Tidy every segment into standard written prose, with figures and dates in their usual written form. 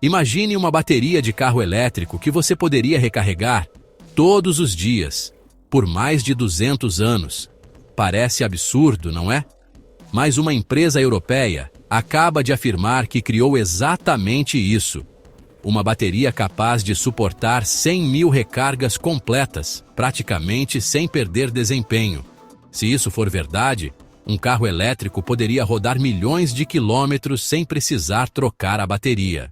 Imagine uma bateria de carro elétrico que você poderia recarregar todos os dias, por mais de 200 anos. Parece absurdo, não é? Mas uma empresa europeia acaba de afirmar que criou exatamente isso. Uma bateria capaz de suportar 100.000 recargas completas, praticamente sem perder desempenho. Se isso for verdade, um carro elétrico poderia rodar milhões de quilômetros sem precisar trocar a bateria.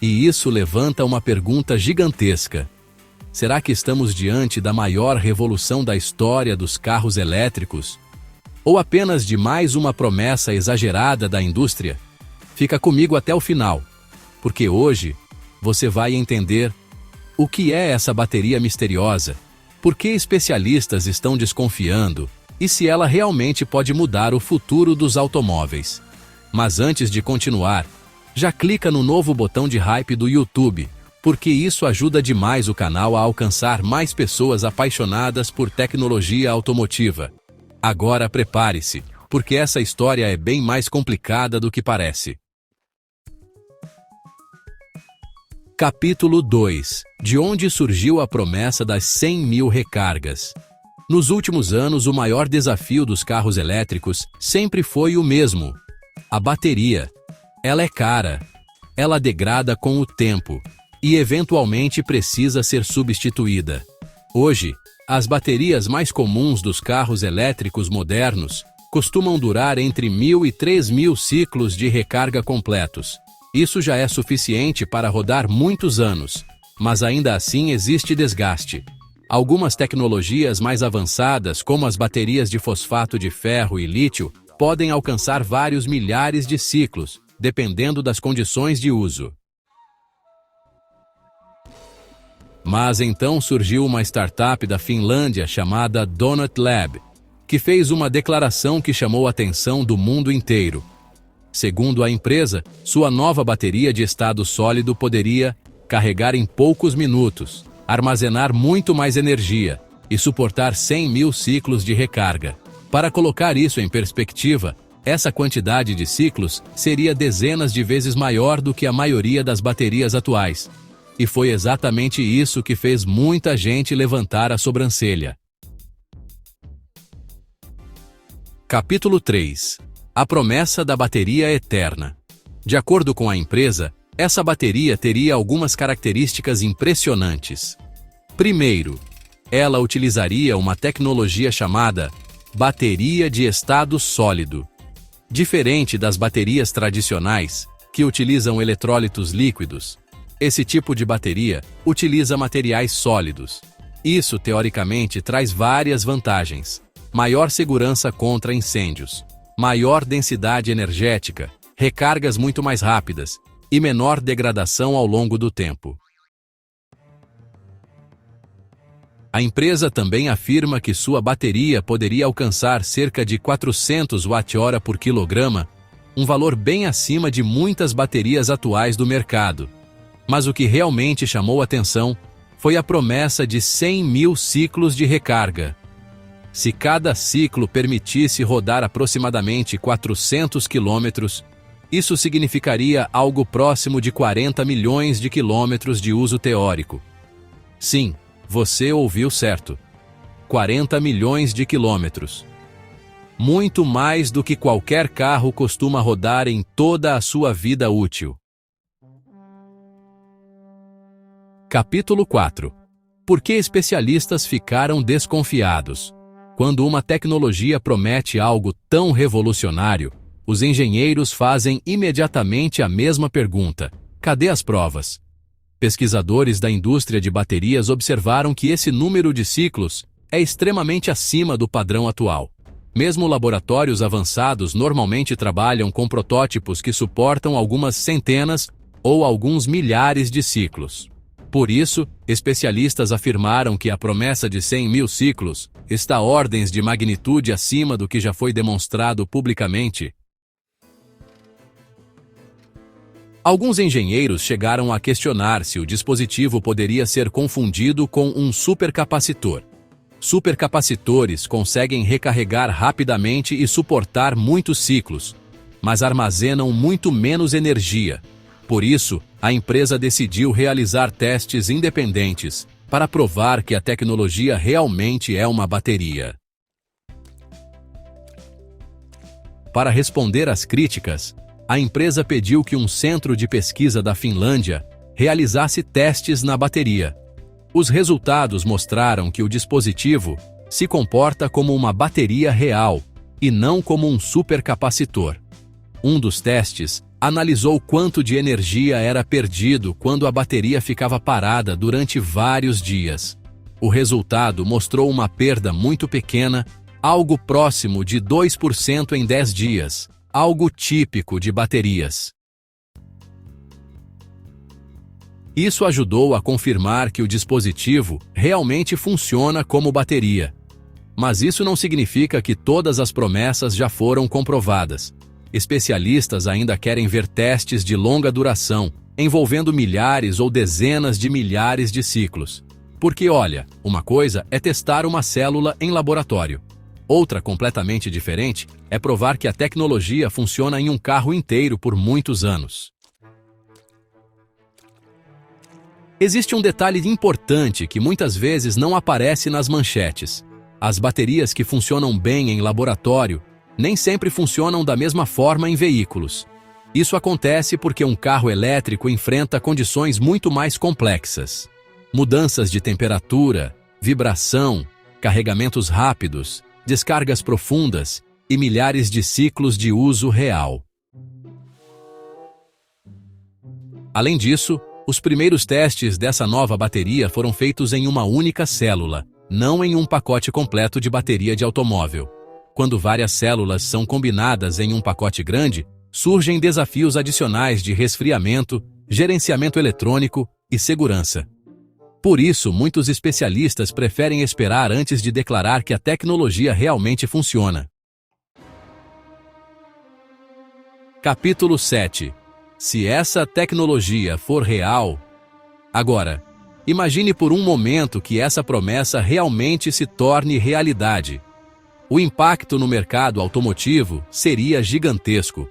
E isso levanta uma pergunta gigantesca. Será que estamos diante da maior revolução da história dos carros elétricos? Ou apenas de mais uma promessa exagerada da indústria? Fica comigo até o final, porque hoje você vai entender o que é essa bateria misteriosa, por que especialistas estão desconfiando e se ela realmente pode mudar o futuro dos automóveis. Mas antes de continuar, já clica no novo botão de hype do YouTube, porque isso ajuda demais o canal a alcançar mais pessoas apaixonadas por tecnologia automotiva. Agora prepare-se, porque essa história é bem mais complicada do que parece. Capítulo 2. De onde surgiu a promessa das 100.000 recargas? Nos últimos anos, o maior desafio dos carros elétricos sempre foi o mesmo: a bateria. Ela é cara, ela degrada com o tempo e eventualmente precisa ser substituída. Hoje, as baterias mais comuns dos carros elétricos modernos costumam durar entre 1.000 e 3.000 ciclos de recarga completos. Isso já é suficiente para rodar muitos anos, mas ainda assim existe desgaste. Algumas tecnologias mais avançadas, como as baterias de fosfato de ferro e lítio, podem alcançar vários milhares de ciclos, dependendo das condições de uso. Mas então surgiu uma startup da Finlândia chamada Donut Lab, que fez uma declaração que chamou a atenção do mundo inteiro. Segundo a empresa, sua nova bateria de estado sólido poderia carregar em poucos minutos, armazenar muito mais energia e suportar 100.000 ciclos de recarga. Para colocar isso em perspectiva, essa quantidade de ciclos seria dezenas de vezes maior do que a maioria das baterias atuais. E foi exatamente isso que fez muita gente levantar a sobrancelha. Capítulo 3. A promessa da bateria eterna. De acordo com a empresa, essa bateria teria algumas características impressionantes. Primeiro, ela utilizaria uma tecnologia chamada bateria de estado sólido. Diferente das baterias tradicionais, que utilizam eletrólitos líquidos, esse tipo de bateria utiliza materiais sólidos. Isso, teoricamente, traz várias vantagens: maior segurança contra incêndios, maior densidade energética, recargas muito mais rápidas e menor degradação ao longo do tempo. A empresa também afirma que sua bateria poderia alcançar cerca de 400 Wh por quilograma, um valor bem acima de muitas baterias atuais do mercado. Mas o que realmente chamou atenção foi a promessa de 100.000 ciclos de recarga. Se cada ciclo permitisse rodar aproximadamente 400 quilômetros, isso significaria algo próximo de 40 milhões de quilômetros de uso teórico. Sim, você ouviu certo. 40 milhões de quilômetros. Muito mais do que qualquer carro costuma rodar em toda a sua vida útil. Capítulo 4. Por que especialistas ficaram desconfiados? Quando uma tecnologia promete algo tão revolucionário, os engenheiros fazem imediatamente a mesma pergunta: cadê as provas? Pesquisadores da indústria de baterias observaram que esse número de ciclos é extremamente acima do padrão atual. Mesmo laboratórios avançados normalmente trabalham com protótipos que suportam algumas centenas ou alguns milhares de ciclos. Por isso, especialistas afirmaram que a promessa de 100.000 ciclos está ordens de magnitude acima do que já foi demonstrado publicamente. Alguns engenheiros chegaram a questionar se o dispositivo poderia ser confundido com um supercapacitor. Supercapacitores conseguem recarregar rapidamente e suportar muitos ciclos. mas armazenam muito menos energia. Por isso, a empresa decidiu realizar testes independentes para provar que a tecnologia realmente é uma bateria. Para responder às críticas, a empresa pediu que um centro de pesquisa da Finlândia realizasse testes na bateria. Os resultados mostraram que o dispositivo se comporta como uma bateria real e não como um supercapacitor. Um dos testes analisou quanto de energia era perdido quando a bateria ficava parada durante vários dias. O resultado mostrou uma perda muito pequena, algo próximo de 2% em 10 dias, algo típico de baterias. Isso ajudou a confirmar que o dispositivo realmente funciona como bateria. Mas isso não significa que todas as promessas já foram comprovadas. Especialistas ainda querem ver testes de longa duração, envolvendo milhares ou dezenas de milhares de ciclos. Porque, olha, uma coisa é testar uma célula em laboratório. Outra, completamente diferente, é provar que a tecnologia funciona em um carro inteiro por muitos anos. Existe um detalhe importante que muitas vezes não aparece nas manchetes. As baterias que funcionam bem em laboratório nem sempre funcionam da mesma forma em veículos. Isso acontece porque um carro elétrico enfrenta condições muito mais complexas. Mudanças de temperatura, vibração, carregamentos rápidos, descargas profundas e milhares de ciclos de uso real. Além disso, os primeiros testes dessa nova bateria foram feitos em uma única célula, não em um pacote completo de bateria de automóvel. Quando várias células são combinadas em um pacote grande, surgem desafios adicionais de resfriamento, gerenciamento eletrônico e segurança. Por isso, muitos especialistas preferem esperar antes de declarar que a tecnologia realmente funciona. Capítulo 7. Se essa tecnologia for real... Agora, imagine por um momento que essa promessa realmente se torne realidade. O impacto no mercado automotivo seria gigantesco.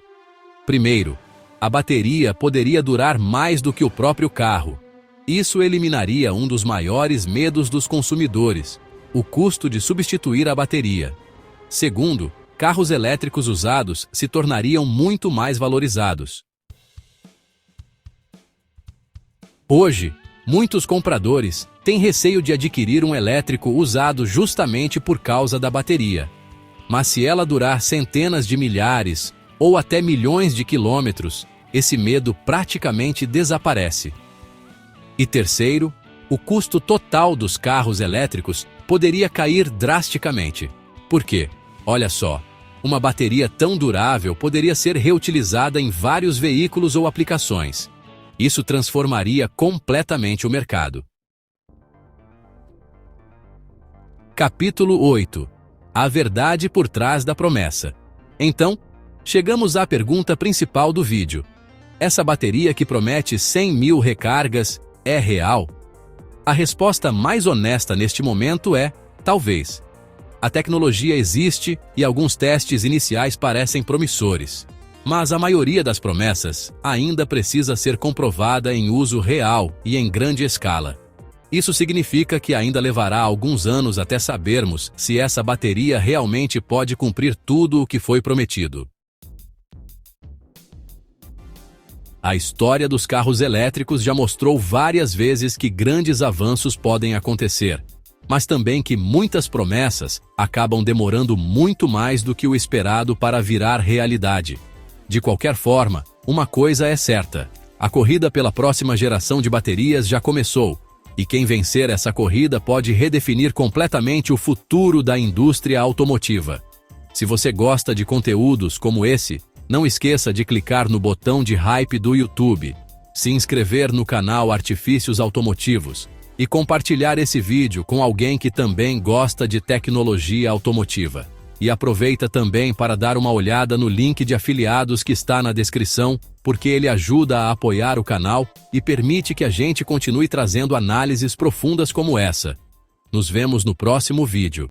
Primeiro, a bateria poderia durar mais do que o próprio carro. Isso eliminaria um dos maiores medos dos consumidores, o custo de substituir a bateria. Segundo, carros elétricos usados se tornariam muito mais valorizados. Hoje, muitos compradores têm receio de adquirir um elétrico usado justamente por causa da bateria. Mas se ela durar centenas de milhares ou até milhões de quilômetros, esse medo praticamente desaparece. E terceiro, o custo total dos carros elétricos poderia cair drasticamente. Por quê? Olha só, uma bateria tão durável poderia ser reutilizada em vários veículos ou aplicações. Isso transformaria completamente o mercado. Capítulo 8. A verdade por trás da promessa. Então, chegamos à pergunta principal do vídeo. Essa bateria que promete 100 mil recargas é real? A resposta mais honesta neste momento é, talvez. A tecnologia existe e alguns testes iniciais parecem promissores. Mas a maioria das promessas ainda precisa ser comprovada em uso real e em grande escala. Isso significa que ainda levará alguns anos até sabermos se essa bateria realmente pode cumprir tudo o que foi prometido. A história dos carros elétricos já mostrou várias vezes que grandes avanços podem acontecer, mas também que muitas promessas acabam demorando muito mais do que o esperado para virar realidade. De qualquer forma, uma coisa é certa: a corrida pela próxima geração de baterias já começou, e quem vencer essa corrida pode redefinir completamente o futuro da indústria automotiva. Se você gosta de conteúdos como esse, não esqueça de clicar no botão de hype do YouTube, se inscrever no canal Artifícios Automotivos e compartilhar esse vídeo com alguém que também gosta de tecnologia automotiva. E aproveita também para dar uma olhada no link de afiliados que está na descrição, porque ele ajuda a apoiar o canal e permite que a gente continue trazendo análises profundas como essa. Nos vemos no próximo vídeo.